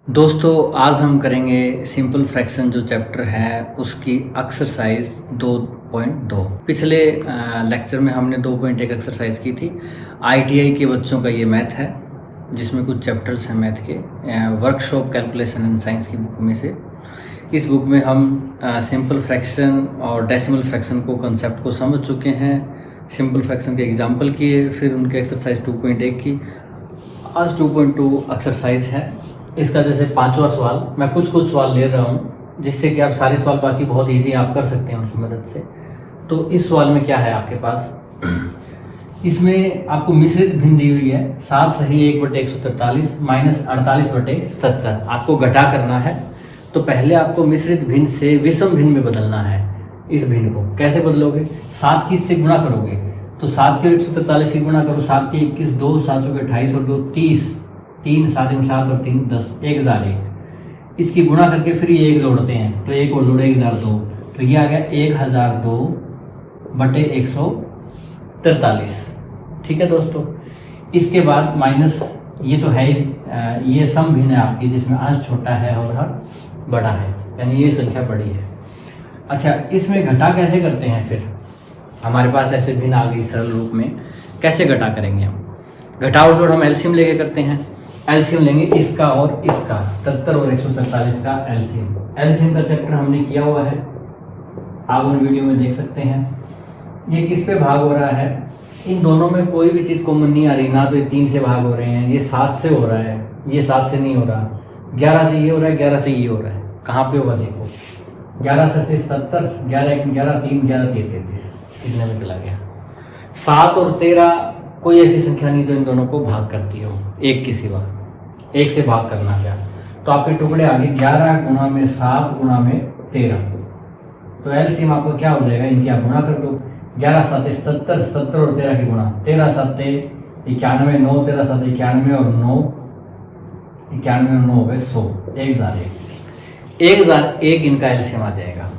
दोस्तों आज हम करेंगे सिंपल फ्रैक्शन जो चैप्टर है उसकी एक्सरसाइज 2.2। पिछले लेक्चर में हमने 2.1 एक्सरसाइज की थी। आईटीआई के बच्चों का ये मैथ है जिसमें कुछ चैप्टर्स हैं मैथ के, वर्कशॉप कैलकुलेशन एंड साइंस की बुक में से। इस बुक में हम सिंपल फ्रैक्शन और डेसिमल फ्रैक्शन को कंसेप्ट को समझ चुके हैं, सिंपल फ्रैक्शन के एग्जाम्पल किए, फिर उनके एक्सरसाइज 2.1 की। आज 2.2 एक्सरसाइज है। इसका जैसे 5वां सवाल, मैं कुछ सवाल ले रहा हूँ जिससे कि आप सारे सवाल बाकी बहुत इजी आप कर सकते हैं उनकी मदद से। तो इस सवाल में क्या है आपके पास, इसमें आपको मिश्रित भिन्न दी हुई है 7 सही 1/143 माइनस 48/77। आपको घटा करना है तो पहले आपको मिश्रित भिन्न से विषम भिन्न में बदलना है। इस भिन्न को कैसे बदलोगे, 7 की इससे गुणा करोगे तो 7 के 143 की गुणा करो, 7 के 21, 2 7 के 28 और 2 30, 3 7 7 और 3 10, 1001। इसकी गुणा करके फिर ये 1 जोड़ते हैं तो 1 और जोड़े 1002, तो ये आ गया 1002/143। ठीक है दोस्तों। इसके बाद माइनस, ये तो है ये सम भिन्न है आपकी जिसमें अंश छोटा है और हर बड़ा है, यानी ये संख्या बड़ी है। अच्छा, इसमें घटा कैसे करते हैं, फिर हमारे पास ऐसे भिन्न आ गई सरल रूप में, कैसे घटा करेंगे हम। घटा और जोड़ हम एलसीएम लेके करते हैं। एलसीएम लेंगे इसका और इसका, 77 और 143 का एलसीएम। एलसीएम का चैप्टर हमने किया हुआ है, आप उन वीडियो में देख सकते हैं। ये किस पे भाग हो रहा है, इन दोनों में कोई भी चीज़ कॉमन नहीं आ रही ना, तो ये 3 से भाग हो रहे हैं, ये 7 से हो रहा है, ये 7 से नहीं हो रहा, 11 से ये हो रहा है, 11 से ये हो रहा है। कहाँ पे होगा देखो, 11 से 77, 11 1 11 3 11 3 33, कितने में चला गया। 7 और 13 कोई ऐसी संख्या नहीं जो इन दोनों को भाग करती हो, एक के सिवा। एक से भाग करना क्या, तो आपके टुकड़े आगे 11 गुणा में 7 गुणा में 13, तो एलसीएम आपको क्या हो जाएगा, इनकी आप गुणा कर दो। 11 7 77, 77 और 13 की गुणा, 13 7 91, 9 13 7 91 और 9 91 और 9 हो गए 100, 1001 इनका एलसीएम आ जाएगा।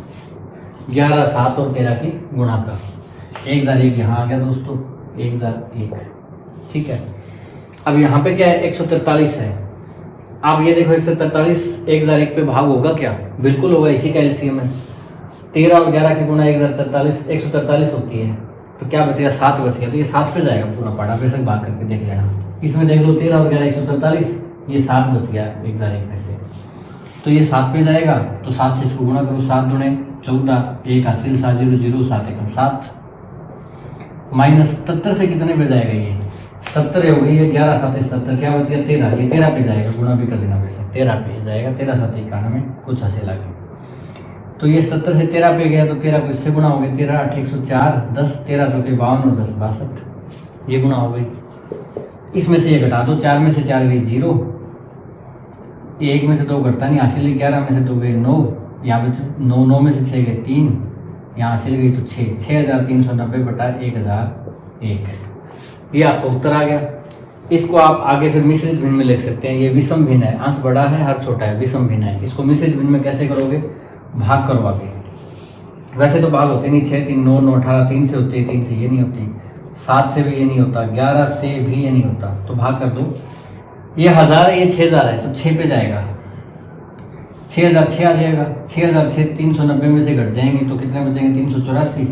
11 7 और 13 की गुणा का 1001 यहाँ आ गया दोस्तों, 1001। ठीक है। अब यहाँ पे क्या है, 143 है। आप ये देखो 143 1001 पे भाग होगा क्या, बिल्कुल होगा, इसी का एलसीएम है। 13 और 11 की गुणा 143 होती है, तो क्या बचेगा, 7 बच गया, तो ये 7 पे जाएगा पूरा पढ़ा, बेशक भाग करके देख लेना। इसमें देख लो 13 और 11 143, ये 7 बच गया 1001 में से, तो ये 7 पे जाएगा, तो 7 से इसको गुणा करो, 7 दूने 14, 1 हासिल 7 0 0 7 1 7, माइनस 77 से कितने पे जाएगा, ये 77 हो गई है, 11 7 77, क्या बच गया 13, ये 13 पे जाएगा, गुणा भी कर देना बेशक, 13 पे जाएगा, 13 7 91 कुछ हासिल आ गया, तो ये 70 से 13 पे गया, तो 13 को इससे गुणा हो गया, 13 8 104, 10 13 चौके 52 और 10 62, ये गुणा हो गई। इसमें से ये घटा दो, 4 में से 4 गई 0, 1 में से 2 घटता नहीं, हासिल 11 में से 2 गए 9, यहाँ पे 9 में से 6 गए 3, यहाँ हासिल गई तो 6390/1001, ये आपका उत्तर आ गया। इसको आप आगे फिर मिश्रित भिन्न में लिख सकते हैं। ये विषम भिन्न है, अंश बड़ा है हर छोटा है, विषम भिन्न है। इसको मिश्रित भिन्न में कैसे करोगे, भाग करो आगे। वैसे तो भाग होते नहीं, 6 3 9 9 18, 3 से होते हैं, 3 से ये नहीं होती, 7 से भी ये नहीं होता, 11 से भी ये नहीं होता, तो भाग कर दो। ये 1000 है, ये 6000 है, तो 6 पे जाएगा, 6000 6 आ जाएगा, 6000 6 390 में से घट जाएंगे तो कितने बचेंगे, 384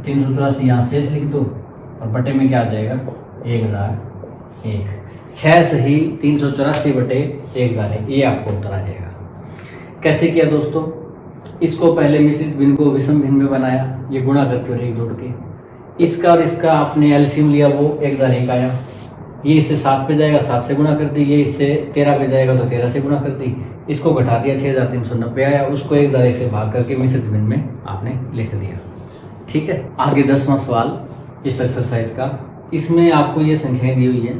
384 यहाँ शेष लिख दो, और बटे में क्या आ जाएगा 1001, 6 सही 384/1001, ये आपको उत्तर आ जाएगा। कैसे किया दोस्तों, इसको पहले मिश्रित भिन्न को विषम भिन्न में बनाया, ये गुणा करके और 1 जोड़ के, इसका और इसका आपने एलसीएम लिया, वो 1001 आया, ये इससे 7 पे जाएगा, 7 से गुणा कर दी, ये इससे 13 पे जाएगा तो 13 से गुणा कर दी, इसको घटा दिया 6390 आया, उसको 1001 से भाग करके मिश्रित भिन्न में आपने लिख दिया। ठीक है। आगे 10वां सवाल इस एक्सरसाइज का, इसमें आपको ये संख्याएं दी हुई है,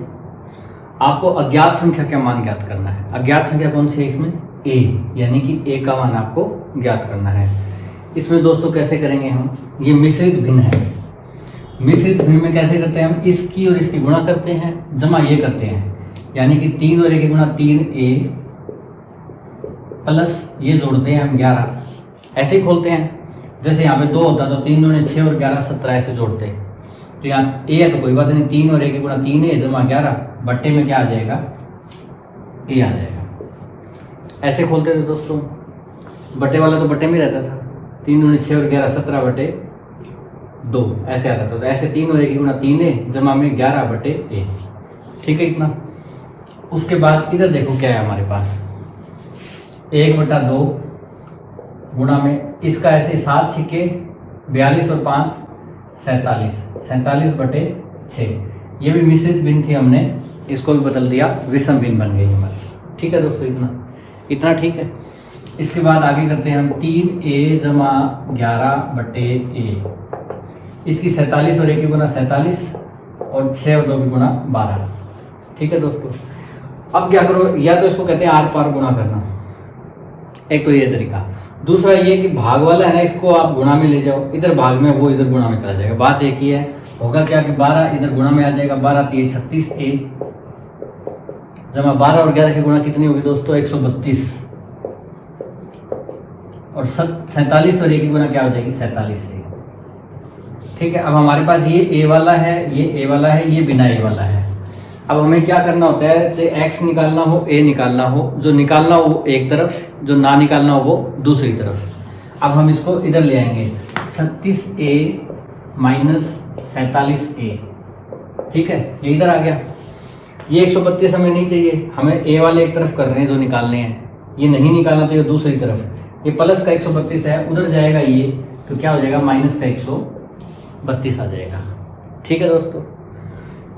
आपको अज्ञात संख्या का मान ज्ञात करना है। अज्ञात संख्या कौन सी है इसमें, a, यानी कि a का मान आपको ज्ञात करना है। इसमें दोस्तों कैसे करेंगे हम, ये मिश्रित भिन्न है, मिश्रित भिन्न में कैसे करते हैं हम, इसकी और इसकी गुणा करते हैं, जमा ये करते हैं, यानी कि 3 और 1 की गुणा 3a प्लस ये जोड़ते हैं हम 11, ऐसे ही खोलते हैं। जैसे यहाँ पे 2 होता तो 3 दूने 6 और 11 17 ऐसे जोड़ते हैं, तो यहाँ ए है तो कोई बात नहीं, 3 और 1 की गुणा 3 है जमा 11, बट्टे में क्या आ जाएगा ए आ जाएगा। ऐसे खोलते थे दोस्तों, बटे वाला तो बटे में रहता था, 3 दूनी 6 और 11 17 बटे 2 ऐसे आता था। तो ऐसे 3 और 1 गुना 3 है जमा में 11 बटे 1। ठीक है इतना। उसके बाद इधर देखो क्या है हमारे पास, 1/2 गुणा में इसका ऐसे 7 छिक्के 42 और 5 47, 47 बटे 6। ये भी मिश्रित भिन्न थी, हमने इसको भी बदल दिया, विषम भिन्न बन गई हमारी। ठीक है दोस्तों, इतना ठीक है। इसके बाद आगे करते हैं हम 3a जमा 11 बटे a। इसकी 47 और 1 की गुना 47 और 6 और 2 की गुना 12। ठीक है दोस्तों, अब क्या करो, या तो इसको कहते हैं आर पार गुणा करना, एक तो ये तरीका। दूसरा ये कि भाग वाला है ना, इसको आप गुणा में ले जाओ, इधर भाग में वो इधर गुणा में चला जाएगा। बात एक ही है, होगा क्या कि 12 इधर गुणा में आ जाएगा, 12 3 36a जमा 12 और 11 की गुणा कितनी होगी दोस्तों 132 और 47 और 1 की गुणा क्या हो जाएगी 47a। ठीक है, अब हमारे पास ये a वाला है, ये a वाला है, ये बिना a वाला है। अब हमें क्या करना होता है, चाहे x निकालना हो a निकालना हो, जो निकालना हो वो एक तरफ, जो ना निकालना हो वो दूसरी तरफ। अब हम इसको इधर ले आएंगे, 36a माइनस 47a। ठीक है, ये इधर आ गया। ये 132 हमें नहीं चाहिए, हमें a वाले एक तरफ कर रहे हैं जो निकालने हैं, ये नहीं निकालना तो ये दूसरी तरफ। ये प्लस का 132 है, उधर जाएगा ये, तो क्या हो जाएगा माइनस का 132 आ जाएगा। ठीक है दोस्तों,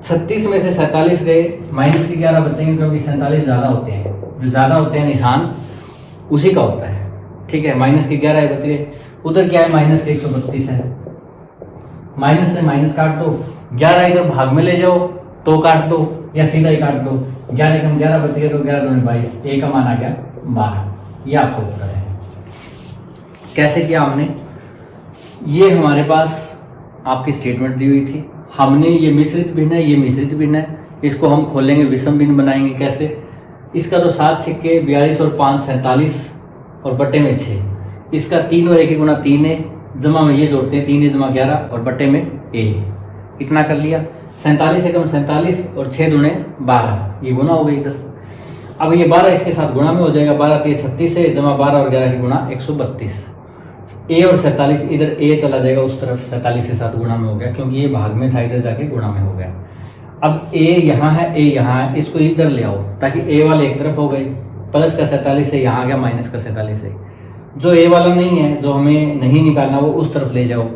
36 में से 47 गए, माइनस के 11 बचेंगे क्योंकि 47 ज़्यादा होते हैं, जो ज़्यादा होते हैं निशान उसी का होता है। ठीक है, माइनस के 11 बच गए, उधर क्या है माइनस के 132 है, माइनस से माइनस काट दो, 11 इधर भाग में ले जाओ तो काट दो या सीधा ही काट दो, 11 कम 11 बच गए तो 11 दूनी 22, a का मान आ गया 12। ये आपको उत्तर है। कैसे किया हमने, ये हमारे पास आपकी स्टेटमेंट दी हुई थी, हमने ये मिश्रित भिन्न है, ये मिश्रित भिन्न है, इसको हम खोलेंगे विषम भिन्न बनाएंगे। कैसे, इसका तो 7 छिक्के 42 और 5 47 और बटे में 6, इसका 3 और 1 की गुणा 3 है, जमा में ये जोड़ते हैं 3 जमा 11 और बटे में a। इतना कर लिया, 47 एकम 47 और 6 दूने 12, ये गुना हो गई इधर। अब ये 12 इसके साथ गुणा में हो जाएगा, 12 3 36 है जमा 12 और 11 की गुणा 132। a और 47 इधर a चला जाएगा उस तरफ, 47 के साथ गुणा में हो गया क्योंकि ये भाग में था, इधर जाके गुणा में हो गया। अब a यहाँ है, a यहाँ है, इसको इधर ले आओ ताकि a वाले एक तरफ हो गए, प्लस का 47 है, यहाँ आ गया माइनस का 47 है। जो a वाला नहीं है, जो हमें नहीं निकालना, वो उस तरफ ले जाओ,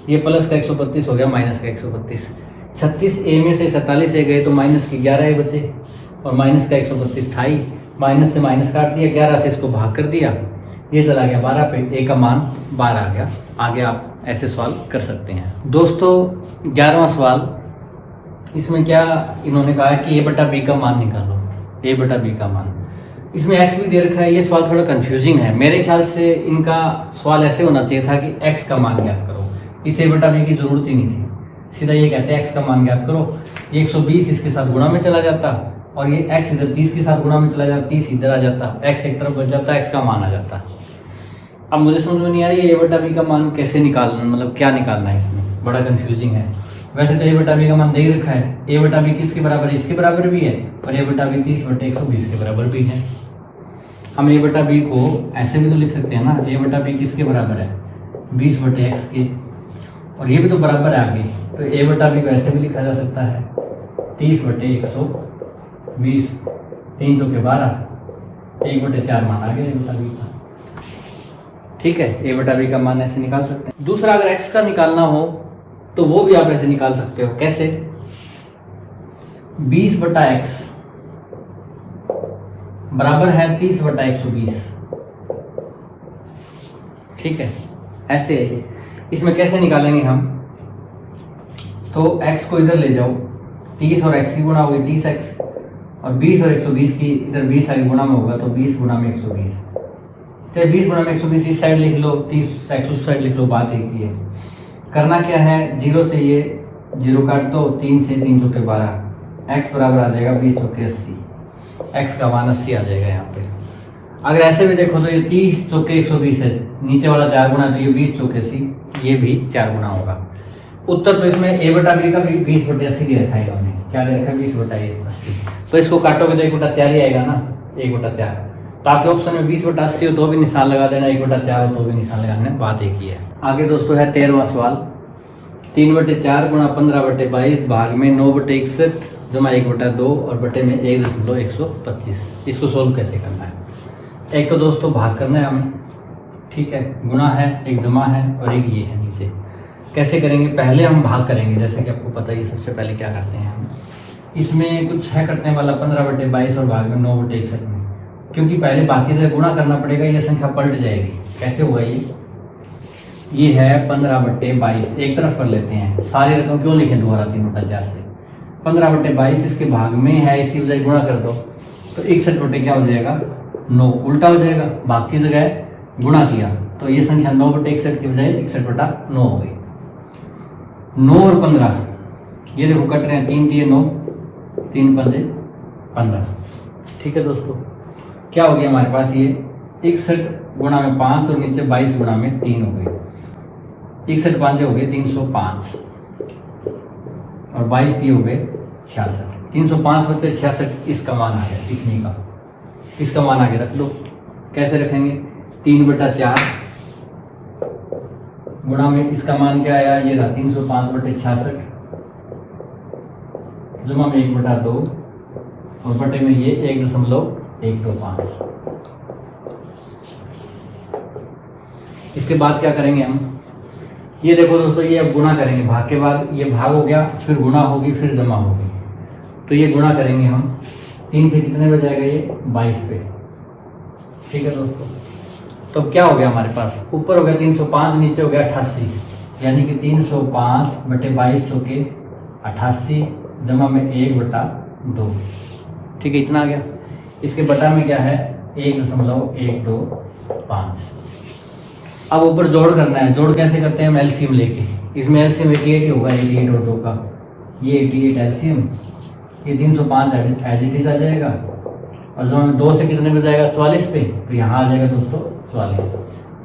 ये प्लस का 132 हो गया माइनस का 132। 36a में से 47 a गए तो माइनस के 11 a बचे और माइनस का 132 था ही, माइनस से माइनस काट दिया, 11 से इसको भाग कर दिया, ये चला गया 12 पे, a का मान 12 आ गया। आगे आप ऐसे सवाल कर सकते हैं। दोस्तों 11वां सवाल, इसमें क्या इन्होंने कहा है कि a बटा b का मान निकालो, a बटा b का मान। इसमें x भी दे रखा है, ये सवाल थोड़ा कंफ्यूजिंग है। मेरे ख्याल से इनका सवाल ऐसे होना चाहिए था कि x का मान ज्ञात करो, इस a बटा b की जरूरत ही नहीं थी, सीधा ये कहते हैं x का मान ज्ञात करो। ये 120 इसके साथ गुणा में चला जाता और ये x इधर 30 के साथ गुणा में चला जाता, 30 इधर आ जाता, x एक तरफ बच जाता, x का मान आ जाता। अब मुझे समझ में नहीं आ रही है a बटा b का मान कैसे निकालना, मतलब क्या निकालना है, इसमें बड़ा कंफ्यूजिंग है। वैसे तो a बटा b का मान दे ही रखा है, a बटा b किसके बराबर है, इसके बराबर भी है, और a बटा b 30 बटे 120 के बराबर भी है। हम a बटा b को ऐसे भी तो लिख सकते हैं ना, a बटा b किसके बराबर है 20 बटे x के, और ये भी तो बराबर है आगे, तो a बटा b को ऐसे भी लिखा जा सकता है 30 बटे 120, 3 तो के 12, 1 बटे 4 मान आ गया a बटा b का। ठीक है, a बटा b का मान ऐसे निकाल सकते हैं। दूसरा, अगर x का निकालना हो तो वो भी आप ऐसे निकाल सकते हो। कैसे, 20 बटा x बराबर है 30 बटा 120। ठीक है, ऐसे इसमें कैसे निकालेंगे हम, तो x को इधर ले जाओ, 30 और x की गुणा होगी 30x, और 20 और 120 की इधर 20 आगे गुणा में होगा तो 20 गुणा में 120, चाहे 20 गुणा में 120 इस साइड लिख लो, 30 x उस साइड लिख लो, बात एक ही है। करना क्या है, 0 से ये 0 काट दो, 3 से 3 चौके 12, x बराबर आ जाएगा 20 चौके 80, x का मान 80 आ जाएगा यहाँ पे। अगर ऐसे भी देखो तो ये 30 चौके 120 है, नीचे वाला 4 गुना, तो ये 20 चौके 80, ये भी 4 गुना होगा। उत्तर तो इसमें a बटा b का भी 20 बटे 80 दे रखा है इन्होंने, क्या दे रखा है 20 बटा 80, तो इसको काटोगे तो 1 बटा 4 ही आएगा ना, 1/4। तो आपके ऑप्शन में 20/80 हो तो भी निशान लगा देना, 1/4 हो तो भी निशान लगा देना, बात एक ही है। आगे दोस्तों है 13वां सवाल। 3/4 गुणा 15/22 भाग में 9/61 जमा 1/2 और बटे में 1.125। इसको सोल्व कैसे करना है? एक तो दोस्तों भाग करना है हमें, ठीक है, गुणा है, एक जमा है और एक ये है नीचे। कैसे करेंगे? पहले हम भाग करेंगे, जैसे कि आपको पता ही, सबसे पहले क्या करते हैं हम, इसमें कुछ है कटने वाला 15/22 और भाग में 9/61 में, क्योंकि पहले बाकी से गुणा करना पड़ेगा, ये संख्या पलट जाएगी। कैसे हुआ ये है 15/22, एक तरफ कर लेते हैं, सारी रकम क्यों लिखें दोबारा 3/4 से। 15/22 इसके भाग में है, इसकी बजाय गुणा कर दो तो 61 क्या हो जाएगा 9, उल्टा हो जाएगा, भाग की जगह गुणा किया तो ये संख्या 9/61 की बजाय 61/9 हो गई। 9 और 15 ये देखो कट रहे हैं, 3 3 9, 3 5 15। ठीक है दोस्तों, क्या हो गया हमारे पास ये 61 गुणा में 5 और नीचे 22 गुणा में 3 हो गई। 61 5 हो गए 305 और 22 3 हो गए 66। 305 बचे 66, इसका मान आ गया लिखने का, इसका मान आगे रख दो। कैसे रखेंगे? 3/4 गुणा में इसका मान क्या आया, ये रहा 305/66 जमा में 1/2 और बटे में ये 1.125। इसके बाद क्या करेंगे हम, ये देखो दोस्तों, ये अब गुणा करेंगे, भाग के बाद ये भाग हो गया, फिर गुणा होगी, फिर जमा होगी, तो ये गुणा करेंगे हम। 3 से कितने पे जाएगा ये 22 पे। ठीक है दोस्तों, तो क्या हो गया हमारे पास, ऊपर हो गया 305, नीचे हो गया 88, यानी कि 305/22 चौके 88 जमा में 1/2। ठीक है, इतना आ गया। इसके बटा में क्या है 1.125। अब ऊपर जोड़ करना है, जोड़ कैसे करते हैं हम, एलसीएम लेके। इसमें एलसीएम 88 होगा, 88 और 2 का ये 88 एलसीएम, ये 305 एज इट इज आ जाएगा और जो हमें 2 से कितने पे जाएगा 44 पे, तो यहाँ आ जाएगा दोस्तों 44।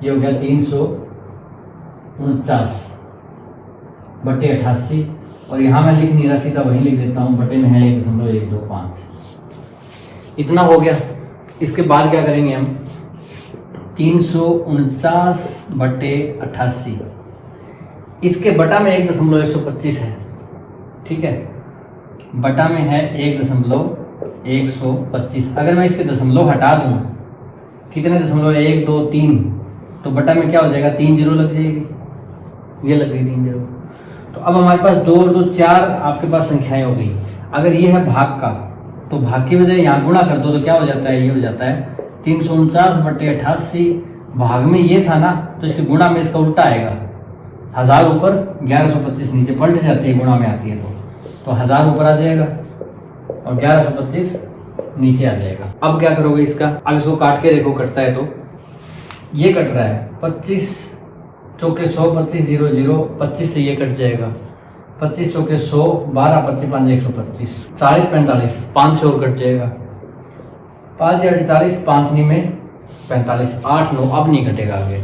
ये हो गया 349/88 और यहाँ मैं लिख नहीं रहा, सीधा वहीं लिख देता हूँ, बटे में है 1.125। इतना हो गया। इसके बाद क्या करेंगे हम, 349/88 इसके बटा में 1.125 है। ठीक है, बटा में है 1.125। अगर मैं इसके दशमलव हटा दूं, कितने दशमलव 1 2 3, तो बटा में क्या हो जाएगा 3 जीरो लग जाएगी, ये लग गई 3 जीरो। तो अब हमारे पास 2 और 2 4 आपके पास संख्याएं हो गई। अगर ये है भाग का, तो भाग की बजाय यहाँ गुणा कर दो तो क्या हो जाता है, ये हो जाता है 349/88। भाग में ये था ना, तो इसके गुणा में इसका उल्टा आएगा, 1000 ऊपर 1125 नीचे, पलट जाती है गुणा में आती है तो 1000 ऊपर आ जाएगा और 1125 नीचे आ जाएगा। अब क्या करोगे इसका, अब इसको काट के देखो कटता है तो ये कट रहा है 25 चौके 100, 25 0 0, 25 से ये कट जाएगा, 25 चौके 100, 12 25 5 125, 40 45, 5 से और कट जाएगा, 5 48, 5 नी में 45, 8 9, अब नहीं कटेगा आगे।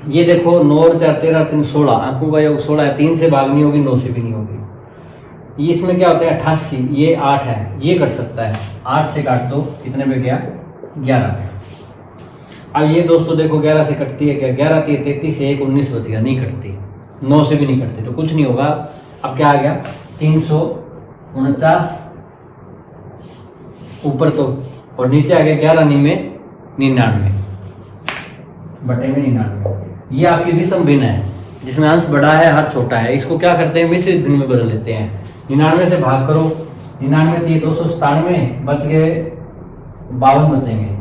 ये देखो 9 और 4 13 3 16, अंकों का योग 16 है, 3 से भाग नहीं होगी, 9 से भी नहीं होगी। इसमें क्या होता है 88, ये 8 है, ये कट सकता है, 8 से काट दो, कितने पे गया 11 पे। अब ये दोस्तों देखो 11 से कटती है क्या, 11 33 से 1 19 बच गया, नहीं कटती, 9 से भी नहीं कटती, तो कुछ नहीं होगा। अब क्या आ गया 349 ऊपर तो, और नीचे आ गया 11 नी में 99 बटे में 99। ये आपकी विषम भिन्न है, जिसमें अंश बड़ा है हर छोटा है। इसको क्या करते हैं, मिश्रित भिन्न में बदल देते हैं। 99 से भाग करो, 99 थी 297, बच गए 52 बचेंगे,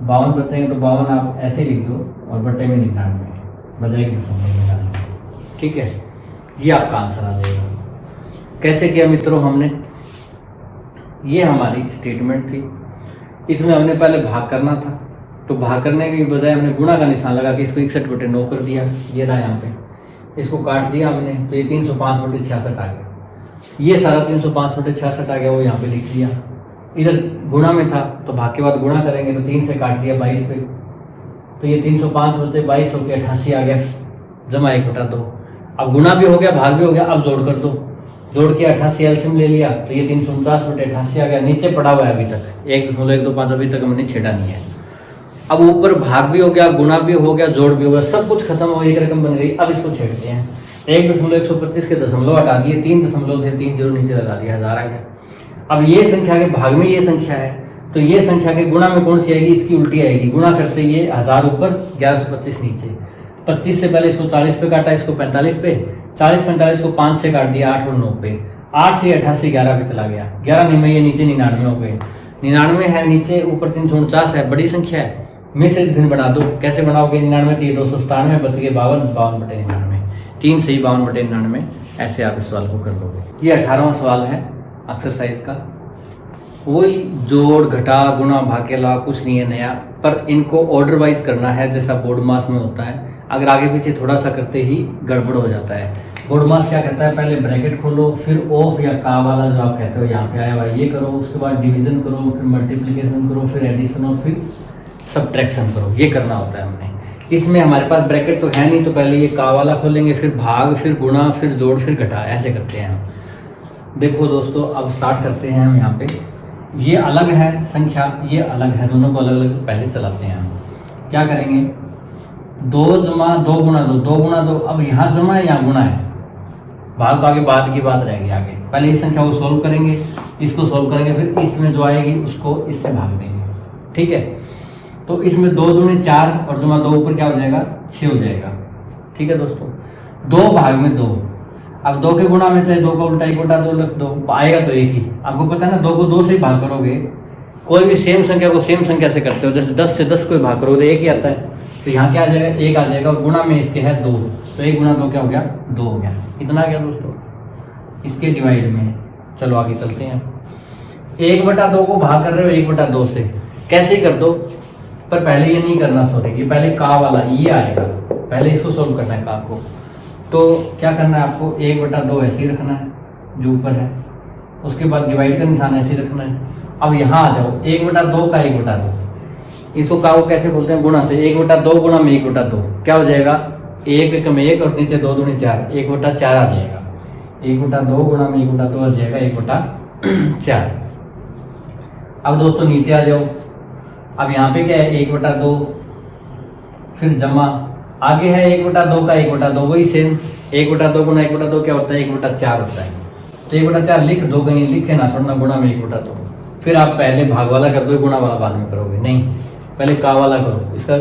52 बचेंगे तो 52 आप ऐसे लिख दो और बटे में 99 बजाय की दशमलव निकालेंगे। ठीक है, ये आपका आंसर आ जाएगा। कैसे किया मित्रों हमने, ये हमारी स्टेटमेंट थी, इसमें हमने पहले भाग करना था, तो भाग करने के बजाय हमने गुणा का निशान लगा के इसको 61/9 कर दिया, ये रहा यहाँ पे, इसको काट दिया हमने, तो ये 305/66 आ गया। ये सारा 305/66 आ गया, वो यहाँ पे लिख दिया। इधर गुणा में था तो भाग के बाद गुणा करेंगे, तो 3 से काट दिया 22 पे, तो ये 305 बचे 22 हो गया, 88 आ गया, जमा 1/2। अब गुणा भी हो गया, भाग भी हो गया, अब जोड़ कर दो, जोड़ के 88 एलसीएम ले लिया तो ये 349/88 आ गया। नीचे पड़ा हुआ है अभी तक 1.125 अभी तक हमने छेड़ा नहीं है। अब ऊपर भाग भी हो गया, गुणा भी हो गया, जोड़ भी हो गया, सब कुछ खत्म हो, एक रकम बन गई। अब इसको छेड़ते हैं। 1.125 के दशमलव हटा दिए, 3 दशमलव थे, 3 जीरो नीचे लगा दिया, 1000 आ गया। अब ये संख्या के भाग में ये संख्या है तो ये संख्या के गुणा में कौन सी आएगी, इसकी उल्टी आएगी। गुणा करते ये 1000 ऊपर 1125 नीचे। 25 से पहले इसको 40 पे काटा, इसको 45 पे, 40-45 को 5 से काट दिया, 8 और 9 पे, 8 से 88 11 पे चला गया। 11 में ये नीचे 99 हो गए। 99 है नीचे, ऊपर 349 है, बड़ी संख्या है। मिश्रित भिन्न बना दो। कैसे बनाओगे? 99 3 297 बच गए 52/99। 3 से ही 52/99। ऐसे आप इस सवाल को कर लोगे। ये 18वां सवाल है एक्सरसाइज का। वही जोड़ घटा गुणा भाग्यला, कुछ नहीं है नया, पर इनको ऑर्डर वाइज करना है जैसा बोर्ड मास में होता है। अगर आगे पीछे थोड़ा सा करते ही गड़बड़ हो जाता है। बोर्ड मास क्या करता है, पहले ब्रैकेट खोलो, फिर ऑफ या का वाला जो आप कहते हो यहाँ पे आया हुआ ये करो, उसके बाद डिवीजन करो, फिर मल्टीप्लीकेशन करो, फिर एडिशन और फिर सब्ट्रैक्शन करो। ये करना होता है हमने। इसमें हमारे पास ब्रैकेट तो है नहीं, तो पहले ये का वाला खोलेंगे, फिर भाग, फिर गुणा, फिर जोड़, फिर घटा, ऐसे करते हैं हम। देखो दोस्तों, अब स्टार्ट करते हैं हम। यहाँ पे ये अलग है संख्या, ये अलग है, दोनों को अलग अलग पहले चलाते हैं हम। क्या करेंगे, 2 जमा 2 गुणा 2, 2 गुणा 2। अब यहाँ जमा है, यहाँ गुणा है, भाग आगे बाद की बात रहेगी आगे। पहले इस संख्या को सोल्व करेंगे, इसको सोल्व करेंगे, फिर इसमें जो आएगी उसको इससे भाग देंगे। ठीक है, तो इसमें 2 दूनी 4 और जमा 2 ऊपर क्या हो जाएगा, 6 हो जाएगा। ठीक है दोस्तों, 2 भाग में 2। अब 2 के गुणा में चाहे 2 का उल्टा 1/2 रख दो, आएगा तो एक ही। आपको पता है ना, 2 को 2 से भाग करोगे, कोई भी सेम संख्या को सेम संख्या से करते हो, जैसे 10 से 10 को भाग करोगे तो एक ही आता है। तो यहाँ क्या आ जाएगा, 1 आ जाएगा, और गुणा में इसके है 2, तो 1 गुणा 2 क्या हो गया, 2 हो गया। इतना आ गया दोस्तों इसके डिवाइड में। चलो आगे चलते हैं। 1/2 को भाग कर रहे हो 1/2 से, कैसे ही कर दो, पर पहले ये नहीं करना, सॉरी, ये पहले का वाला ये आएगा, पहले इसको सोल्व करना है का को। तो क्या करना है आपको, 1/2 ऐसे ही रखना है जो ऊपर है, उसके बाद डिवाइड का निशान ऐसे ही रखना है। अब यहाँ आ जाओ, 1/2 का 1/2, इसको का को कैसे बोलते हैं, गुणा से। 1/2 गुणा में 1/2 क्या हो जाएगा, 1 कम 1 और नीचे 2 दूनी 4, 1/4 आ जाएगा। 1/2 गुणा में 1/2 आ जाएगा 1/4। अब दोस्तों नीचे आ जाओ। अब यहाँ पे क्या है, 1/2, फिर जमा, आगे है 1/2 का 1/2, वही सेम। 1/2 गुणा 1/2 क्या होता है, 1/4 होता है। तो 1/4 लिख दो, कहीं लिखे ना छोड़ना, गुणा में 1/2। फिर आप पहले भाग वाला कर दो, गुणा वाला बाद में करोगे, नहीं पहले का वाला करो, इसका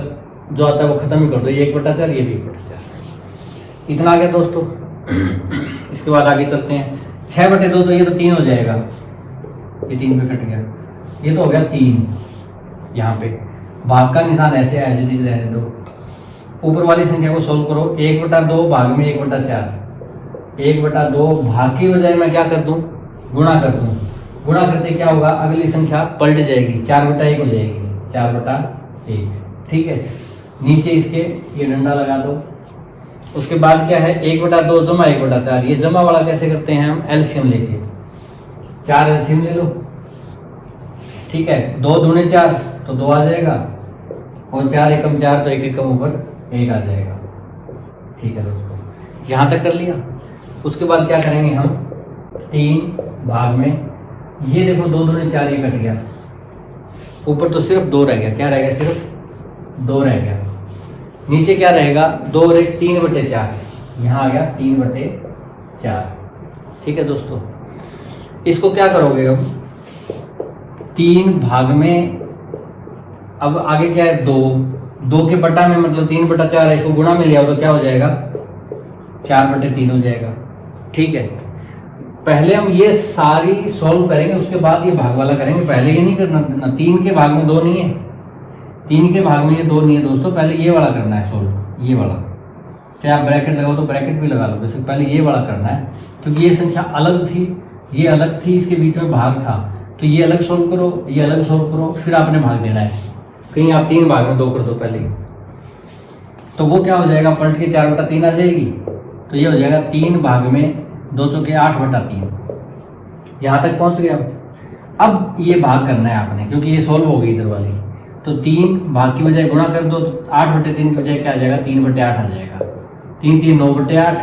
जो आता है वो खत्म ही कर दो। ये 1/4, ये भी 1/4। इतना आ गया दोस्तों। इसके बाद आगे चलते हैं। 6/2 तो ये तो 3 हो जाएगा, ये 3 पे कट गया, ये तो हो गया 3। यहाँ पे भाग का निशान ऐसे आया, चीज रहने दो। ऊपर वाली संख्या को सोल्व करो, 1/2 भाग में 1/4, 1/2 भाग की बजाय मैं क्या कर दूं, गुणा कर दूं। गुणा करते क्या होगा, अगली संख्या पलट जाएगी, 4/1 हो जाएगी, 4/1। ठीक है, नीचे इसके ये डंडा लगा दो। उसके बाद क्या है, 1/2 जमा 1/4। ये जमा वाला कैसे करते हैं हम, एलसीएम लेके, 4 एलसीएम ले लो। ठीक है, 2 दूनी 4 तो 2 आ जाएगा, और 4 एकम 4 तो 1 एकम ऊपर 1 आ जाएगा। ठीक है दोस्तों, यहाँ तक कर लिया। उसके बाद क्या करेंगे हम, 3 भाग में, ये देखो 2 दूनी 4, ये कट गया, ऊपर तो सिर्फ 2 रह गया। क्या रह गया, सिर्फ 2 रह गया। नीचे क्या रहेगा, 2 और 1 3/4, यहाँ आ गया 3/4। ठीक है दोस्तों, इसको क्या करोगे अब, 3 भाग में, अब आगे क्या है, 2 के बटा में, मतलब 3/4 है, इसको गुणा में लिया तो क्या हो जाएगा, 4/3 हो जाएगा। ठीक है, पहले हम ये सारी सॉल्व करेंगे, उसके बाद ये भाग वाला करेंगे। पहले ये नहीं करना ना, 3 के भाग में 2 नहीं है, 3 के भाग में ये 2 नहीं है दोस्तों, पहले ये वाला करना है सोल्व, ये वाला। चाहे आप ब्रैकेट लगाओ तो ब्रैकेट भी लगा लो, वैसे पहले ये वाला करना है, क्योंकि ये संख्या अलग थी, ये अलग थी, इसके बीच में भाग था, तो ये अलग सोल्व करो, ये अलग सोल्व करो, फिर आपने भाग देना है। कहीं आप 3 भाग में 2 कर दो पहले, तो वो क्या हो जाएगा, पलट के 4/3 आ जाएगी, तो ये हो जाएगा 3 भाग में 2 चौके 8/3। यहाँ तक पहुँच गया। अब ये भाग करना है आपने, क्योंकि ये सोल्व हो गई इधर वाली, तो 3 भाग की बजाय गुणा कर दो, तो 8/3 की बजाय क्या आ जाएगा, 3/8 आ जाएगा। 3 3 9/8,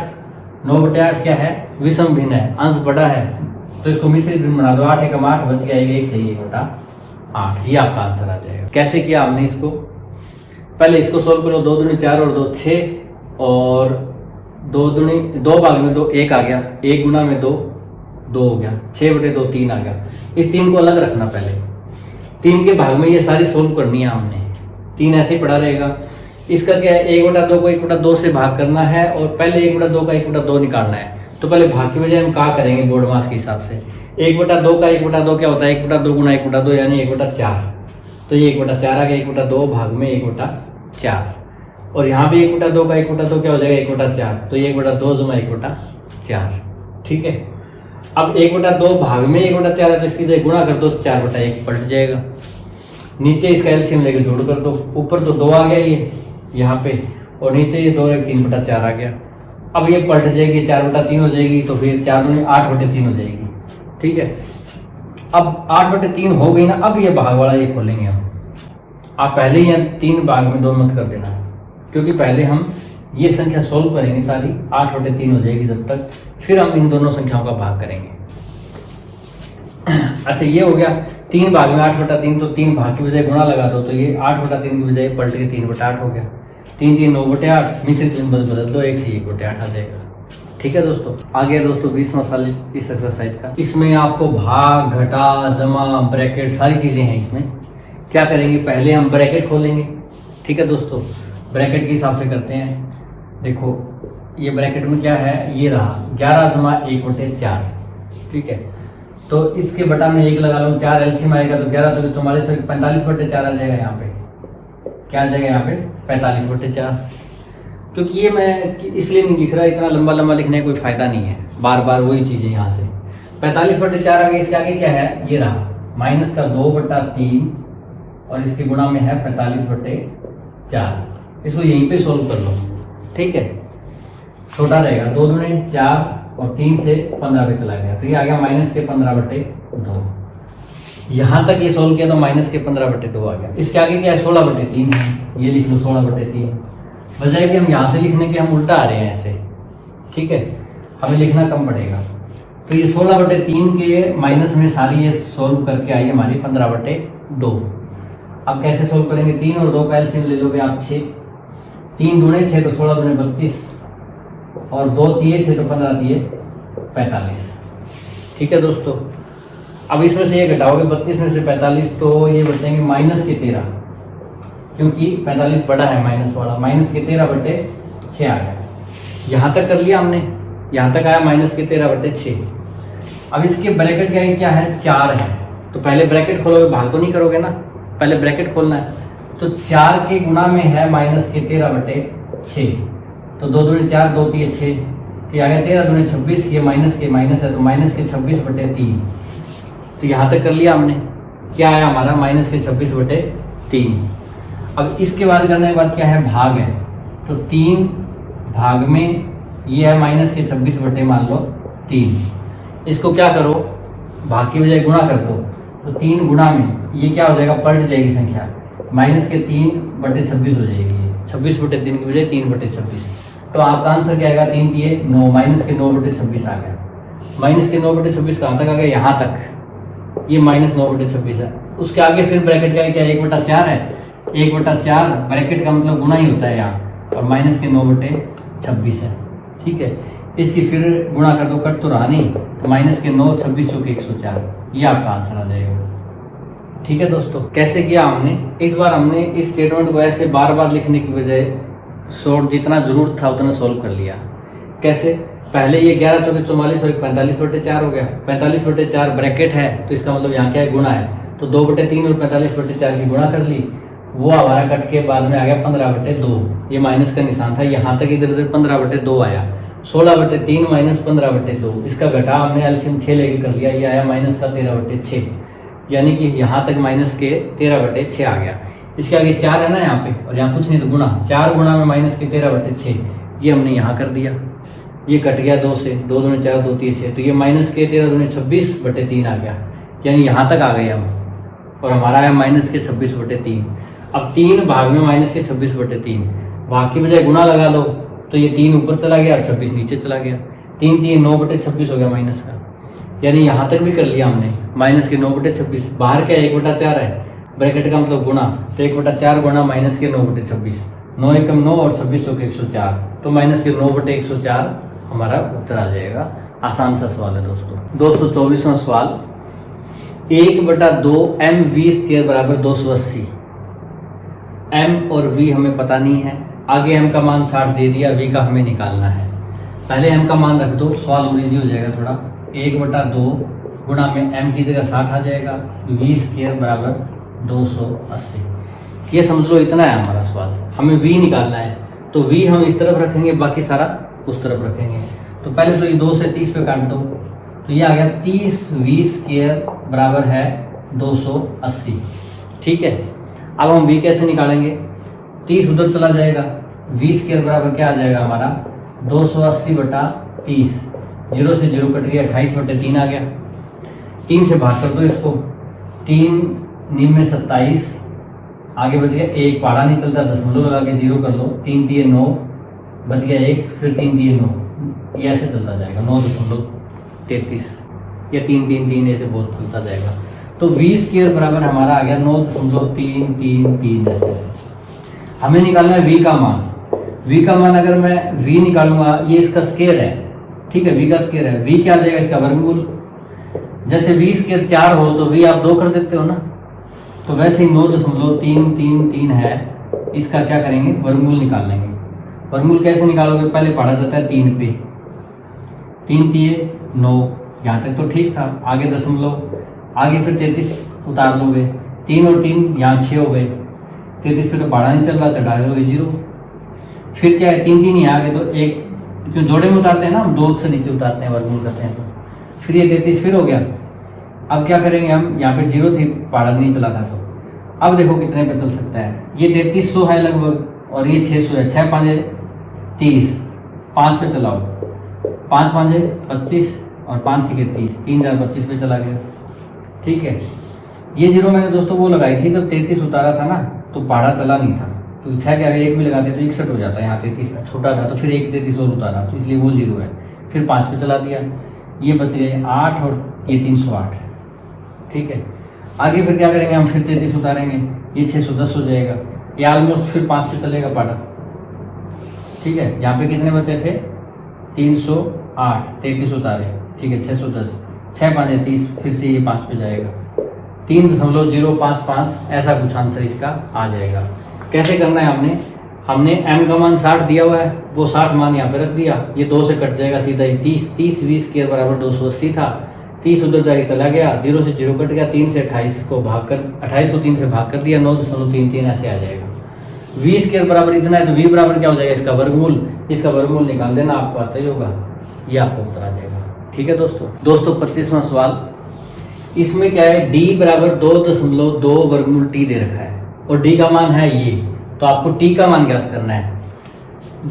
9/8 क्या है, विषम भिन्न है, अंश बड़ा है, तो इसको मिश्रित भिन्न बना दो। 8 एकम 8 बच गया, एक सही 1/8, ये आपका आंसर आ जाएगा। कैसे किया हमने इसको, पहले इसको सोल्व करो। 2 दूनी 4 और 2 6 और 2 दूनी 2 भाग में 2 1 आ गया, 1 गुना में 2 2 हो गया, 6/2 3 आ गया। इस 3 को अलग रखना, पहले 3 के भाग में ये सारी सोल्व करनी है हमने, 3 ऐसे ही पड़ा रहेगा। इसका क्या है, 1/2 को 1/2 से भाग करना है और पहले 1/2 का 1/2 निकालना है। तो पहले भाग की बजाय हम क्या करेंगे बोर्ड मास के हिसाब से, 1/2 का 1/2 क्या होता है, 1/2 गुना 1/2 यानी 1/4। तो ये 1/4 आ गया, 1/2 भाग में 1/4 और यहाँ भी 1/2 का 1/2 क्या हो जाएगा 1/4, तो ये 1/2 जमा 1/4, ठीक है। अब 1/2 भाग में 1/4 है तो इसकी जगह गुणा कर दो, 4/1 पलट जाएगा। नीचे इसका एलसीएम लेकर जोड़ कर दो, ऊपर तो 2 आ गया ये यहाँ पे, और नीचे ये 2 3/4 आ गया। अब ये पलट जाएगी, 4/3 हो जाएगी, तो फिर 4 दूनी 8/3 हो जाएगी, ठीक है। अब 8/3 हो गई ना, अब ये भाग वाला ये खोलेंगे हम। आप पहले ही 3 भाग में 2 मत कर देना, क्योंकि पहले हम ये संख्या सोल्व करेंगे सारी, 8/3 हो जाएगी जब तक, फिर हम इन दोनों संख्याओं का भाग करेंगे। अच्छा, ये हो गया 3 भाग में 8/3, तो 3 भाग की बजाय गुणा लगा दो, तो ये 8/3 की बजाय पलट के 3/8 हो गया। 3 3 9/8, मिश्रित भिन्न बदल दो, 1 से 1/8 आ जाएगा, ठीक है दोस्तों। आगे दोस्तों 20वां सवाल इस एक्सरसाइज का। इसमें आपको भाग, घटा, जमा, ब्रैकेट सारी चीजें हैं। इसमें क्या करेंगे, पहले हम ब्रैकेट खोलेंगे, ठीक है दोस्तों। ब्रैकेट के हिसाब से करते हैं। देखो ये ब्रैकेट में क्या है, ये रहा 11 जमा 1/4, ठीक है। तो इसके बटा में 1 लगा लो, 4 एलसीएम आएगा, तो 11 तो 44 45/4 आ जाएगा। यहाँ पे क्या आ जाएगा, यहाँ पे 45/4। क्योंकि ये मैं इसलिए नहीं लिख रहा, इतना लंबा लंबा लिखने का कोई फायदा नहीं है, बार बार वही चीजें यहाँ से। 45/4 आ गई, इसके आगे क्या है, ये रहा माइनस का 2/3 और इसके गुणा में है 45/4। इसको यहीं पे सोल्व कर लो, ठीक है। छोटा रहेगा, 2 दूनी 4 और 3 से 15 पे चला गया, तो ये आ गया माइनस के 15/2। यहाँ तक ये सोल्व किया तो माइनस के 15/2 आ गया। इसके आगे क्या है, 16/3 है, ये लिख लो 16/3। बजाय कि हम यहाँ से लिखने के हम उल्टा आ रहे हैं ऐसे, ठीक है, हमें लिखना कम पड़ेगा। तो ये 16/3 के माइनस में सारी ये सोल्व करके आई हमारी 15/2। अब कैसे सोल्व करेंगे, 3 और 2 का एलसीएम ले लोगे आप 6, 3 दूने 6 तो 16 दूने 32 और 2 तिये 6 तो 15 तिये 45, ठीक है दोस्तों। अब इसमें से ये घटाओगे 32 में से 45, तो ये बचेंगे माइनस के 13, क्योंकि 45 बड़ा है माइनस वाला, माइनस के 13/6 आ गया। यहाँ तक कर लिया हमने, यहाँ तक आया माइनस के 13/6। अब इसके ब्रैकेट का क्या है, 4 है, तो पहले ब्रैकेट खोलोगे, भाग तो नहीं करोगे ना, पहले ब्रैकेट खोलना है। तो 4 के गुणा में है माइनस के 13/6, तो 2 दूनी 4 2 तिये 6, तो आ गया 13 दूनी 26, ये माइनस है तो माइनस के 26/3। तो यहाँ तक कर लिया हमने, क्या आया हमारा माइनस के 26/3। अब इसके बाद करने के बाद क्या है, भाग है, तो 3 भाग में ये है माइनस के 26 मान लो 3। इसको क्या करो, भाग की बजाय गुणा कर दो, तो 3 गुणा में ये क्या हो जाएगा, पलट जाएगी संख्या, माइनस के 3/26 हो जाएगी, 26/3 की बजाय 3/26। तो आपका आंसर क्या आएगा, 3 तिये 9, माइनस के 9/26 आ गया। माइनस के 9/26 कहाँ तक आ गया, यहाँ तक, ये माइनस 9/26 है। उसके आगे फिर ब्रैकेट का क्या 1/4 है, 1/4 ब्रैकेट का मतलब गुना ही होता है यहाँ, और माइनस के 9/26 है, ठीक है। इसकी फिर गुणा कर दो, कट तो रहा नहीं, तो माइनस के 9 26 चौके 104, ये आपका आंसर आ जाएगा, ठीक है दोस्तों। कैसे किया हमने, इस बार हमने इस स्टेटमेंट को ऐसे बार बार लिखने की बजाय शॉर्ट जितना जरूरत था उतना सोल्व कर लिया। कैसे, पहले ये 11 चौके 44 और 45/4 हो गया। 45/4 ब्रैकेट है, तो इसका मतलब यहाँ क्या है, गुणा है, तो 2/3 और 45/4 की गुणा कर ली, वो हमारा कट के बाद में आ गया 15/2। ये माइनस का निशान था, यहाँ तक इधर उधर 15/2 आया। 16/3 माइनस 15/2, इसका घटा हमने एलसीएम 6 लेके कर लिया, ये आया माइनस का 13/6, यानी कि यहाँ तक माइनस के 13/6 आ गया। इसके आगे 4 है ना यहाँ पे, और यहाँ कुछ नहीं तो गुणा, 4 गुणा में माइनस के 13/6, ये हमने यहाँ कर दिया, ये कट गया 2 से, 2 दूनी 4 2 तिये 6, तो ये माइनस के 13 दूनी 26/3 आ गया, यानी यहाँ तक आ गए हम, और हमारा आया माइनस के 26/3। अब 3 भाग में माइनस के 26/3, भाग की बजाय गुणा लगा लो, तो ये 3 ऊपर चला गया और 26 नीचे चला गया। 3 3 9/26 हो गया माइनस का, यानी यहाँ तक भी कर लिया हमने। माइनस के 9/26, बाहर क्या 1/4 है, ब्रैकेट का मतलब गुणा, तो 1/4 गुणा माइनस के 9/26, 9 एकम 9 और 26 होकर 104, तो माइनस के 9/104 हमारा उत्तर आ जाएगा। आसान सा सवाल है दोस्तों। 24वां सवाल, 1/2 mv² बराबर 280। m और v हमें पता नहीं है, आगे m का मान 60 दे दिया, v का हमें निकालना है। पहले m का मान रख दो, सवाल और इजी हो जाएगा थोड़ा। 1/2 गुणा में m की जगह 60 आ जाएगा, v² बराबर 280। ये समझ लो इतना है हमारा सवाल, हमें v निकालना है। तो v हम इस तरफ रखेंगे, बाकी सारा उस तरफ रखेंगे। तो पहले तो ये 2 से 30 पे काट दो, तो ये आ गया 30 v² बराबर है 280। ठीक है, अब हम v कैसे निकालेंगे, 30 उधर चला जाएगा, v² बराबर क्या आ जाएगा हमारा 280/30, 0 से 0 कट गया, 28/3 आ गया। 3 से भाग कर दो इसको, 3 9 में 27, आगे बच गया 1, पहाड़ा नहीं चलता, दशमलव लगा के 0 कर लो, 3 3 9, बच गया 1, फिर 3 3 9, ये ऐसे चलता जाएगा 9.33, या 3 3 3 ऐसे बहुत चलता जाएगा। तो v² बराबर हमारा आ गया 9.333 ऐसे। हमें निकालना है v का मान। v का मान अगर मैं v निकालूंगा, ये इसका स्क्वायर है, ठीक है, v का स्क्वायर है, v क्या आ जाएगा इसका वर्गमूल। जैसे v² 4 हो तो v आप 2 कर देते हो ना, तो वैसे ही 9.333 है, इसका क्या करेंगे वर्गमूल निकाल लेंगे। वर्गमूल कैसे निकालोगे, पहले पढ़ा जाता है 3 पे, 3 3 9, यहाँ तक तो ठीक था, आगे दशमलव, आगे फिर 33 उतार लोगे, 3 और 3 यहाँ 6 हो गए, 33 पे तो पढ़ा नहीं चल रहा, चढ़ा दोगे 0। फिर क्या है 3 3 यहाँ आगे, तो एक जो जोड़े में उतारते हैं ना हम, 2 से नीचे उतारते हैं, वर्गमूल करते हैं, तो फिर ये 33 फिर हो गया। अब क्या करेंगे हम, यहाँ पे 0 थी, पहाड़ा नहीं चला था, तो अब देखो कितने पे चल सकता है, ये 3300 है लगभग, और ये 600 है, 6 5 30, 5 पे चलाओ, 5 5 25 और 5 6 30, 3025 पे चला गया। ठीक है, ये 0 मैंने दोस्तों वो लगाई थी जब 33 उतारा था ना, तो पहाड़ा चला नहीं था, तो 6 के आगे 1 भी लगाते तो 61 हो जाता है, यहाँ 33 छोटा था, तो फिर 1 33 और उतारा, तो इसलिए वो 0 है। फिर 5 पे चला दिया, ये बच गए 8 और ये 308। ठीक है, आगे फिर क्या करेंगे हम, फिर 33 उतारेंगे, ये 610 हो जाएगा, ये ऑलमोस्ट फिर 5 पे चलेगा पहाड़ा। ठीक है, यहाँ पे कितने बचे थे 308, 33 उतारे, ठीक है 610, 6 5 30, फिर से ये 5 पे जाएगा, 3.055 ऐसा कुछ आंसर इसका आ जाएगा। कैसे करना है, हमने m का मान 60 दिया हुआ है, वो 60 मान यहाँ पे रख दिया, ये 2 से कट जाएगा सीधा ही 30, 30 v² बराबर 280 था, 30 उधर जाके चला गया, 0 से 0 कट गया, 3 से 28 को भाग कर, 28 को 3 से भाग कर दिया, 9.33 ऐसे आ जाएगा। v² बराबर इतना है, तो v बराबर क्या हो जाएगा इसका वर्गमूल, इसका वर्गमूल निकाल देना, आपको आता ही होगा, ये आपको उत्तर आ जाएगा। ठीक है दोस्तों 25वां सवाल, इसमें क्या है d बराबर 2.2 वर्गमूल t दे रखा है, और d का मान है ये, तो आपको t का मान ज्ञात करना है।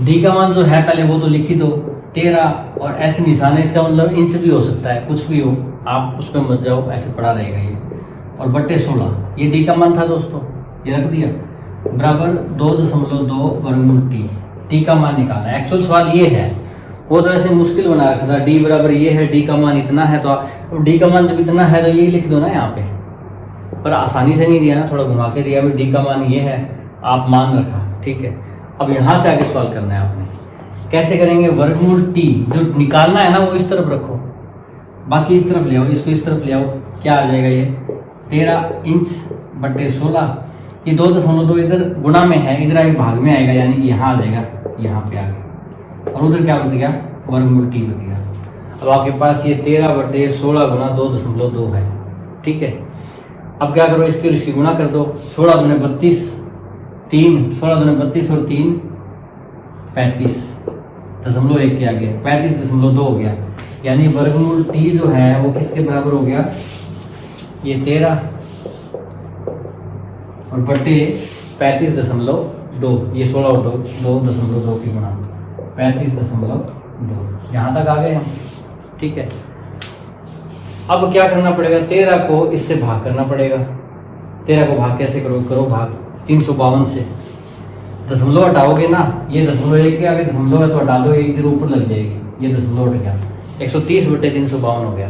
d का मान जो है पहले वो तो लिख ही दो, 13 और ऐसे निशान है, इसका मतलब इंच भी हो सकता है, कुछ भी हो, आप उस पर मत जाओ, ऐसे पड़ा रहेगा ये, और बट्टे 16, ये d का मान था दोस्तों, ये रख दिया, बराबर 2.2 वर्गमूल t का मान निकालना है। एक्चुअल सवाल ये है, वो तो ऐसे मुश्किल बना रखा था, d बराबर ये है, d का मान इतना है, तो d का मान जब इतना है तो ये लिख दो ना यहाँ पे, पर आसानी से नहीं दिया ना, थोड़ा घुमा के दिया, d का मान ये है, आप मान रखा। ठीक है, अब यहाँ से आगे सवाल करना है आपने, कैसे करेंगे, वर्गमूल t जो निकालना है ना वो इस तरफ रखो, बाकी इस तरफ ले आओ, इसको इस तरफ ले आओ, क्या आ जाएगा ये 13 इंच बट्टे 16, ये 2.2 इधर गुणा में है, इधर आगे भाग में आएगा, यानी कि यहाँ आ जाएगा, यहाँ पे आ गया, और उधर क्या बच गया वर्गमूल t बच गया। अब आपके पास ये 13/16 गुणा 2.2 है। ठीक है, अब क्या करो, इसकी और इसकी गुणा कर दो, 16 दूने 32, 3 16 दूने 32 और 3 35.1 के आगे 35.2 हो गया, यानी वर्गमूल t जो है वो किसके बराबर हो गया, ये 13 और बट्टे 35.2, ये 16 और 2.2 की गुणा 35.2, यहाँ तक आ गए हम। ठीक है, अब क्या करना पड़ेगा, 13 को इससे भाग करना पड़ेगा। 13 को भाग कैसे करो, भाग 352 से, दशमलव हटाओगे ना, ये दशमलव एक के आगे दशमलव है तो हटा दो, एक जीरो ऊपर लग जाएगी, ये दशमलव हट गया, 130/352 हो गया।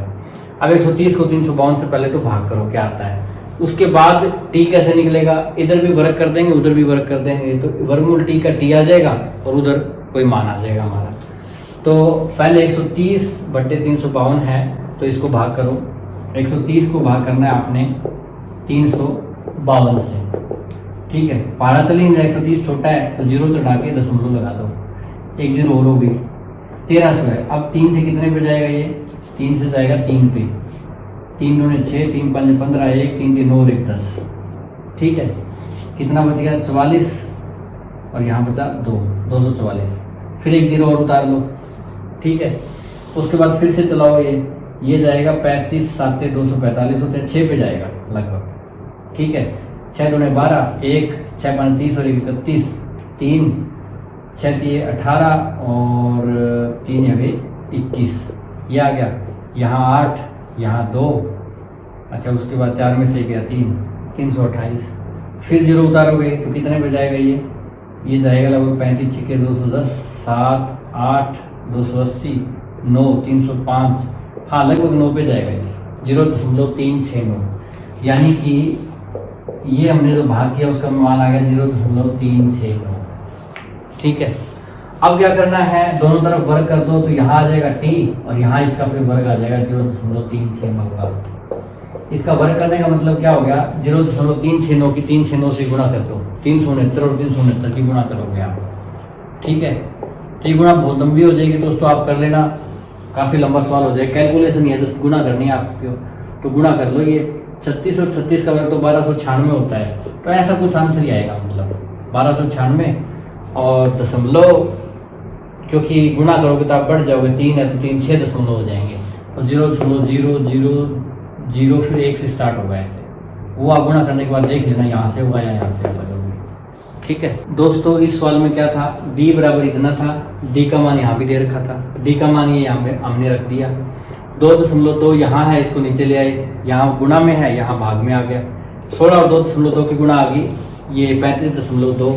अब 130 को 352 से पहले तो भाग करो क्या आता है, उसके बाद टी कैसे निकलेगा, इधर भी वर्ग कर देंगे उधर भी वर्ग कर देंगे, तो वर्गमूल टी का टी आ जाएगा और उधर कोई मान आ जाएगा हमारा। तो पहले 130/352 है तो इसको भाग करो, 130 को भाग करना है आपने 352 से, ठीक है। पारा चली 130 छोटा है तो जीरो चढ़ा के दशमलव लगा दो, एक जीरो और होगी 1300 है। अब 3 से कितने पे जाएगा, ये 3 से जाएगा 3 पे, 3 दूने 6, 3 5 15, 1 3 3 और 1 10, ठीक है। कितना बच गया 44 और यहाँ बचा 244, फिर एक जीरो और उतार लो, ठीक है। उसके बाद फिर से चलाओ, ये जाएगा 35 7 245 होते हैं, 6 पे जाएगा लगभग, ठीक है। 6 दूने 12, 1 6 5 30 और 1 31, 3 6 3 18 और 3 है 21, ये आ गया। यहाँ 8, यहाँ 2, अच्छा उसके बाद 4 में से गया 3, 328, फिर जीरो उतारोगे तो कितने पे जाएगा, ये जाएगा लगभग 35 6 210, 7 8 280, 9 305, हाँ लगभग 9 पे जाएगा ये, 0.369, यानी कि ये हमने जो भाग किया उसका मान आ गया 0.369, ठीक है। अब क्या करना है, दोनों तरफ वर्ग कर दो तो यहाँ आ जाएगा टी और यहाँ इसका फिर वर्ग आ जाएगा 0.369 का। इसका वर्ग करने का मतलब क्या हो गया, 0.369 की 369 से गुणा कर दो, 369 और 369 की गुणा करोगे आप, ठीक है। तो ये गुणा बहुत लंबी हो जाएगी दोस्तों, आप कर लेना, काफ़ी लंबा सवाल हो जाएगा, कैलकुलेशन है जस्ट गुणा करनी है आपको, तो गुणा कर लो। ये 36 और 36 का वर्ग तो 1296 होता है, तो ऐसा कुछ आंसर ही आएगा, मतलब 1296 और दशमलव, क्योंकि गुणा करोगे तो आप बढ़ जाओगे, 3 है तो 3 6 दशमलव हो जाएंगे और 0.000 फिर 1 से स्टार्ट होगा ऐसे, वो आप गुणा करने के बाद देख लेना यहाँ से होगा या यहाँ से होगा, ठीक है। दोस्तों इस सवाल में क्या था, d बराबर इतना था, d का मान यहाँ भी दे रखा था, d का मान ये यहाँ पे हमने रख दिया, 2.2 यहाँ है, इसको नीचे ले आए, यहाँ गुणा में है यहाँ भाग में आ गया, 16 और 2.2 की गुणा आ गई, ये 35.2,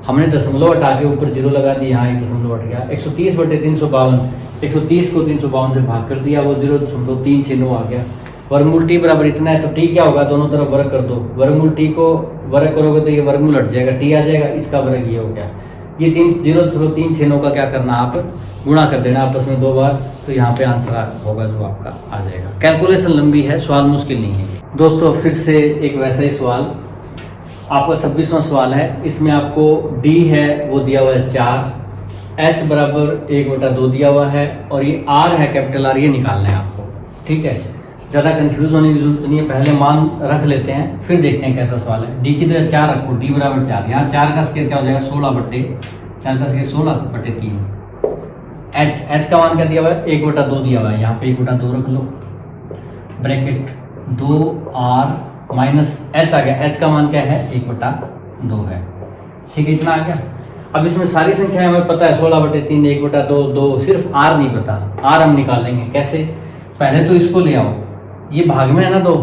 हमने दशमलव हटा के ऊपर जीरो लगा दी, यहाँ 1 दशमलव हट गया, 130/352, 130 को 352 से भाग कर दिया, वो 0.369 आ गया। वर्गमूल टी बराबर इतना है तो टी क्या होगा, दोनों तरफ वर्ग कर दो, वर्गमूल टी को वर्ग करोगे तो ये वर्गमूल हट जाएगा, टी आ जाएगा, इसका वर्ग ये हो गया। ये 0.369 का क्या करना, आप गुणा कर देना आपस में 2 बार, तो यहाँ पे आंसर होगा जो आपका आ जाएगा। कैलकुलेशन लंबी है, सवाल मुश्किल नहीं है दोस्तों। फिर से एक वैसा ही सवाल, आपका 26वां सवाल है, इसमें आपको डी है वो दिया हुआ है 4, एच बराबर 1/2 दिया हुआ है और ये आर है कैपिटल आर, ये निकालना है आपको, ठीक है। ज़्यादा कंफ्यूज होने की जरूरत नहीं है, पहले मान रख लेते हैं फिर देखते हैं कैसा सवाल है। डी की जगह 4 रखो, डी बराबर 4, यहाँ 4 का स्क्वायर क्या हो जाएगा 16/4 का स्क्वायर 16/3। एच का मान क्या दिया हुआ है 1/2 दिया हुआ है, यहाँ पे 1/2 रख लो, ब्रैकेट 2r माइनस एच आ गया, एच का मान क्या है 1/2 है, ठीक है, इतना आ गया। अब इसमें सारी संख्याएं हमें पता है 16/3 1/2 2, सिर्फ आर नहीं पता, आर हम निकाल लेंगे कैसे, पहले तो इसको ले आओ, ये भाग में है ना 2,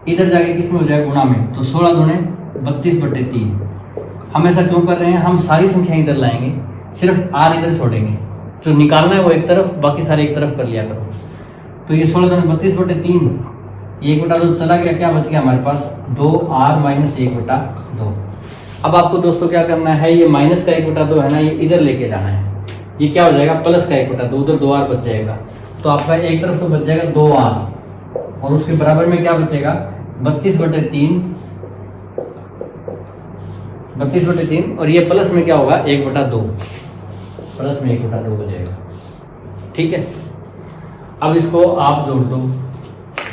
इधर जाके किस में हो जाएगा गुणा में, तो 16 दूने 32/3। हम ऐसा क्यों कर रहे हैं, हम सारी संख्याएं इधर लाएंगे, सिर्फ आर इधर छोड़ेंगे, जो निकालना है वो एक तरफ, बाकी सारे एक तरफ कर लिया करो। तो ये 16 दूने 32/3, ये 1/2 चला गया, क्या बच गया हमारे पास 2r माइनस 1/2। अब आपको दोस्तों क्या करना है, ये माइनस का 1/2 है ना, ये इधर लेके जाना है, ये क्या हो जाएगा प्लस का 1/2, उधर 2r बच जाएगा, तो आपका एक तरफ तो बच जाएगा 2r और उसके बराबर में क्या बचेगा 32/3 और ये प्लस में क्या होगा 1/2, प्लस में 1/2 हो जाएगा, ठीक है। अब इसको आप जोड़ दो,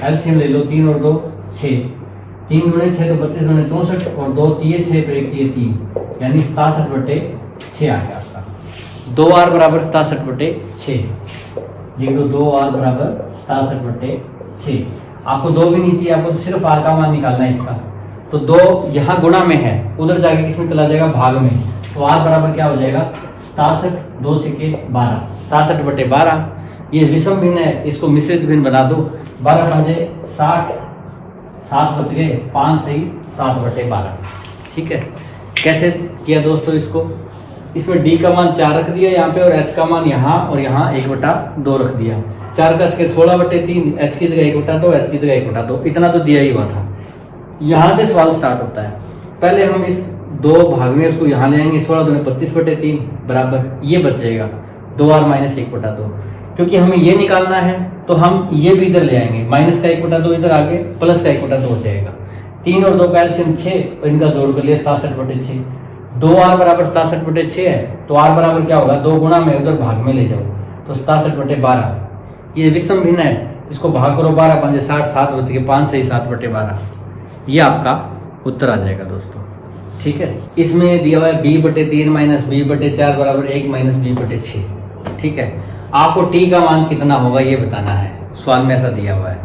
एलसीएम ले लो, 3 और 2 6, 3 दूने 6 तो 32 दूने 64 और 2 3 6 तो 1 3, यानी 67/6 आ गया आपका। 2r बराबर 67/6, लिख दो 2r बराबर 67/6। आपको 2 भी नहीं चाहिए, आपको तो सिर्फ r का मान निकालना है इसका, तो 2 यहाँ गुणा में है, उधर जाके किसमें चला जाएगा भाग में, तो r बराबर क्या हो जाएगा 67, 2 6 12, 67/12। ये विषम भिन्न है, इसको मिश्रित भिन्न बना दो, 12 5 60, 7 बच गए, 5 सही 7/12, ठीक है। कैसे किया दोस्तों इसको, इसमें डी का मान 4 रख दिया यहाँ पे और एच का मान यहाँ और यहाँ 1/2 रख दिया। 4 का स्क्वायर 16/3, एच की जगह 1/2, एच की जगह 1/2, इतना तो दिया ही हुआ था। यहाँ से सवाल स्टार्ट होता है। पहले हम इस 2 भाग में उसको यहाँ ले आएंगे, 16 दूनी 32/3 बराबर ये बच जाएगा 2r माइनस 1/2। क्योंकि हमें ये निकालना है तो हम ये भी इधर ले आएंगे, माइनस का 1/2 इधर आगे, प्लस का 1/2 हो जाएगा। 3 और 2 का एलसीएम 6 और इनका जोड़ कर लिया 67/6। 2r बराबर 67/6 है तो r बराबर क्या होगा, 2 गुणा में उधर भाग में ले जाओ तो 67/12। ये विषम भिन्न है, इसको भाग करो 12 5 60, 7 बच गए, 5 से 7/12। ये आपका उत्तर आ जाएगा दोस्तों। ठीक है, इसमें दिया हुआ है b/3 माइनस b/4 बराबर 1 माइनस b/6। ठीक है, आपको t का मान कितना होगा ये बताना है, सवाल में ऐसा दिया हुआ है।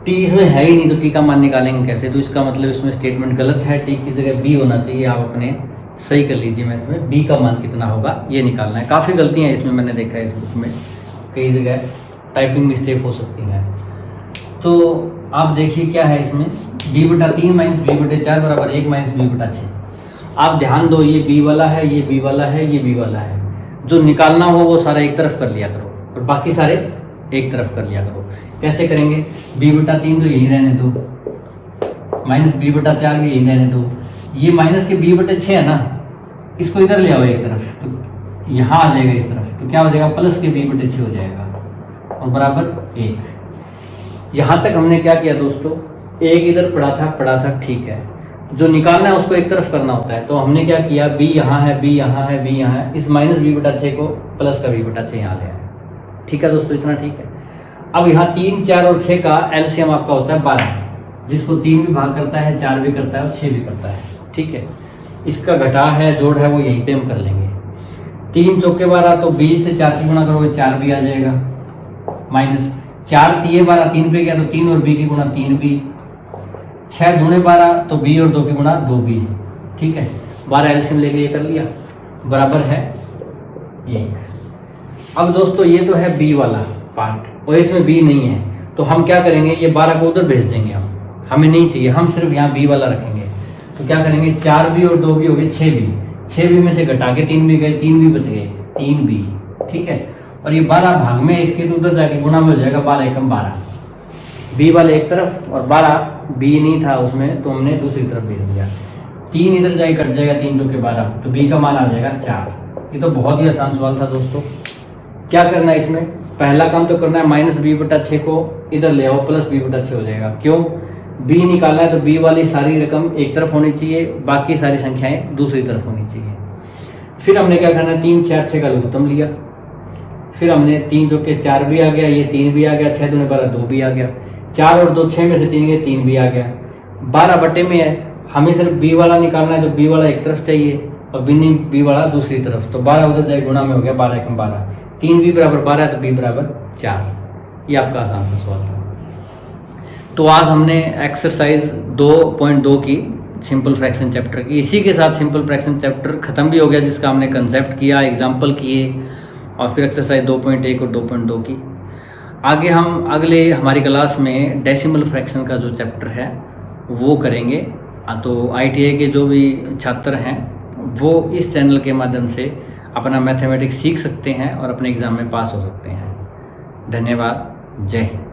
t इसमें है ही नहीं तो t का मान निकालेंगे कैसे, तो इसका मतलब इसमें स्टेटमेंट गलत है, t की जगह b होना चाहिए। आप अपने सही कर लीजिए, मैं तुम्हें b का मान कितना होगा ये निकालना है। काफ़ी गलतियाँ इसमें मैंने देखा है, इस बुक में कई जगह टाइपिंग मिस्टेक हो सकती है। तो आप देखिए क्या है इसमें, b/3 माइनस b/4 बराबर 1 माइनस b/6। आप ध्यान दो, ये b वाला है, ये b वाला है, ये b वाला है। जो निकालना हो वो सारा एक तरफ कर लिया करो और बाकी सारे एक तरफ कर लिया करो। कैसे करेंगे, b/3 तो यही रहने दो, माइनस b/4 भी यही रहने दो। ये माइनस के b/6 है ना, इसको इधर ले आओ एक तरफ, तो यहाँ आ जाएगा इस तरफ, तो क्या हो जाएगा, प्लस के b/6 हो जाएगा और बराबर 1। यहाँ तक हमने क्या किया दोस्तों, एक इधर पड़ा था, ठीक है। जो निकालना है उसको एक तरफ करना होता है, तो हमने क्या किया, b यहाँ है, b यहाँ है, b यहाँ है, इस माइनस b/6 को प्लस का b/6 यहाँ ले आए। ठीक है दोस्तों, इतना ठीक है। अब यहाँ 3, 4 और 6 का एलसीएम आपका होता है 12, जिसको 3 भी भाग करता है, 4 भी करता है और 6 भी करता है। ठीक है, इसका घटा है, जोड़ है, वो यहीं पे हम कर लेंगे। 3 चौके 12, तो 20 से 4 की गुणा करोगे 4 भी आ जाएगा, माइनस 4 3 12, 3 पे गया तो 3 और b की गुणा 3 भी, 6 दूने 12 तो b और 2 की गुणा 2 भी। ठीक है, 12 एलसीएम लेके ये कर लिया, बराबर है 1। अब दोस्तों ये तो है b वाला पार्ट और इसमें b नहीं है, तो हम क्या करेंगे, ये 12 को उधर भेज देंगे। हमें नहीं चाहिए, हम सिर्फ यहाँ b वाला रखेंगे। तो क्या करेंगे, 4b और 2b हो गए 6b, 6b में से घटा के 3 भी गए, 3 भी बच गए, 3b। ठीक है, और ये 12 भाग में इसके तो उधर जाके गुणा में हो जाएगा, 12 एकम 12, b वाले एक तरफ और 12 b नहीं था उसमें तो हमने दूसरी तरफ भेज दिया। 3 इधर जाए कट जाएगा, 3 2 के 12, तो b का मान आ जाएगा 4। ये तो बहुत ही आसान सवाल था दोस्तों। क्या करना है इसमें, पहला काम तो करना है, माइनस b/6 को इधर ले आओ, प्लस b/6 हो जाएगा। क्यों, b निकाला है तो b वाली सारी रकम एक तरफ होनी चाहिए, बाकी सारी संख्याएं दूसरी तरफ होनी चाहिए। फिर हमने क्या करना है, 3 4 6 का लघुत्तम लिया, फिर हमने 3 चौके 4 भी आ गया, ये 3 भी आ गया, 6 दूने 12 2 भी आ गया, 4 और 2 6 में से 3 गए, 3 भी आ गया। 12 बटे में है, हमें सिर्फ b वाला निकालना है, तो b वाला एक तरफ चाहिए और b वाला दूसरी तरफ, तो 12 उधर जाए गुणा में हो गया, 12 एकम 12, 3b बराबर 12 तो b बराबर 4। ये आपका आसान सा सवाल था। तो आज हमने एक्सरसाइज 2.2 की सिंपल फ्रैक्शन चैप्टर की, इसी के साथ सिंपल फ्रैक्शन चैप्टर खत्म भी हो गया, जिसका हमने कंसेप्ट किया, एग्जाम्पल किए और फिर एक्सरसाइज 2.1 और 2.2 की। आगे हम अगले हमारी क्लास में डेसिमल फ्रैक्शन का जो चैप्टर है वो करेंगे। तो ITI के जो भी छात्र हैं वो इस चैनल के माध्यम से अपना मैथमेटिक्स सीख सकते हैं और अपने एग्ज़ाम में पास हो सकते हैं। धन्यवाद, जय हिंद।